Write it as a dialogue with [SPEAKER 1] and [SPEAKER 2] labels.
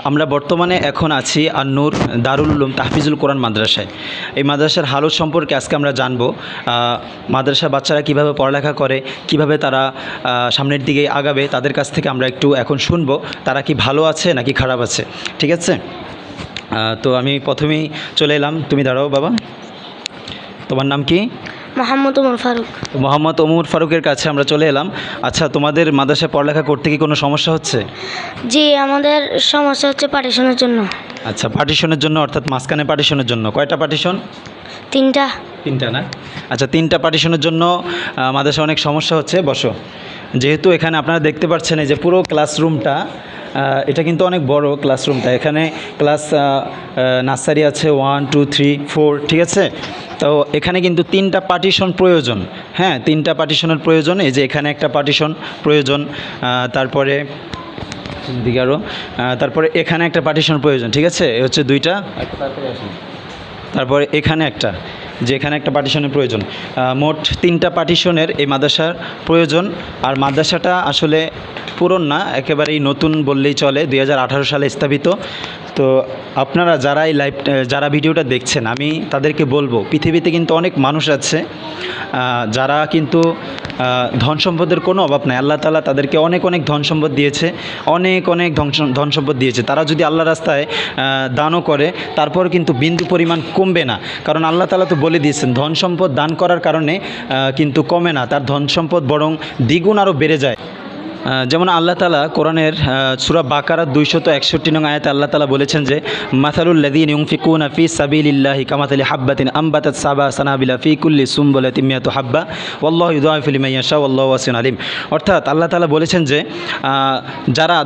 [SPEAKER 1] আমরা বর্তমানে এখন আছি আন-নূর দারুল উলুম তাহফিজুল কোরআন মাদ্রাসায়। এই মাদ্রাসার হালত সম্পর্কে আজকে আমরা জানবো। মাদ্রাসার বাচ্চারা কিভাবে পড়ালেখা করে, কিভাবে তারা সামনের দিকে আগাবে, তাদের কাছ থেকে আমরা একটু এখন শুনবো তারা কি ভালো আছে নাকি খারাপ আছে। ঠিক আছে, তো আমি প্রথমেই চলে এলাম। তুমি দাঁড়াও বাবা, তোমার নাম কি?
[SPEAKER 2] মোহাম্মদ ওমর ফারুক।
[SPEAKER 1] মোহাম্মদ ওমর ফারুকের কাছে আমরা চলে এলাম। আচ্ছা, তোমাদের মাদ্রাসায় পড়ালেখা করতে কি কোনো সমস্যা হচ্ছে?
[SPEAKER 2] জি, আমাদের সমস্যা হচ্ছে পার্টিশনের জন্য।
[SPEAKER 1] আচ্ছা, পার্টিশনের জন্য, অর্থাৎ মাঝখানে পার্টিশনের জন্য। কয়টা পার্টিশন? তিনটা না? আচ্ছা, তিনটা পার্টিশনের জন্য মাদ্রাসায় অনেক সমস্যা হচ্ছে। বসো। যেহেতু এখানে আপনারা দেখতে পাচ্ছেন এই যে পুরো ক্লাসরুমটা, এটা কিন্তু অনেক বড় ক্লাসরুমটা। এখানে ক্লাস নার্সারি আছে 1, 2, 3, 4, ঠিক আছে। তো এখানে কিন্তু তিনটা পার্টিশন প্রয়োজন। হ্যাঁ, তিনটা পার্টিশনের প্রয়োজন। এই যে এখানে একটা পার্টিশন প্রয়োজন, তারপরে দিকে আরও, তারপরে এখানে একটা পার্টিশন প্রয়োজন। ঠিক আছে, এ হচ্ছে দুইটা। তারপরে এখানে একটা, যে এখানে একটা পার্টিশনের প্রয়োজন। মোট তিনটা পার্টিশনের এই মাদ্রাসার প্রয়োজন। আর মাদ্রাসাটা আসলে পুরনো না, একেবারেই নতুন বললেই চলে। 2018 সালে স্থাপিত। তো আপনারা যারা এই যারা ভিডিওটা দেখছেন, আমি তাদেরকে বলবো, পৃথিবীতে কিন্তু অনেক মানুষ আছে যারা কিন্তু ধন সম্পদের কোনো অভাব নাই। আল্লাহ তাআলা তাদেরকে অনেক অনেক ধন সম্পদ দিয়েছে, অনেক অনেক ধন সম্পদ দিয়েছে। তারা যদি আল্লাহ রাস্তায় দানও করে, তারপর কিন্তু বিন্দু পরিমাণ কমবে না। কারণ আল্লাহ তাআলা তো বলে দিয়েছেন, ধন সম্পদ দান করার কারণে কিন্তু কমে না, তার ধন সম্পদ বরং দ্বিগুণ আরও বেড়ে যায়। যেমন আল্লাহ তাআলা কোরআনের সূরা বাকারার 261 নং আয়াতে আল্লাহ তাআলা বলেছেন যে, মাসালুল লাযীনা ইউনফিকুনা ফি সাবিলিল্লাহি কামাসালি হাব্বাতিন আম্বাতাত সাবা সানাবিলা ফি কুল্লি সুমবুলাতিন মিয়াতু হাব্বা ওয়াল্লাহু ইউদাইফু লিমান ইয়াশা ওয়াল্লাহু ওয়াসিউন আলিম। অর্থাৎ আল্লাহ তাআলা বলেছেন যে যারা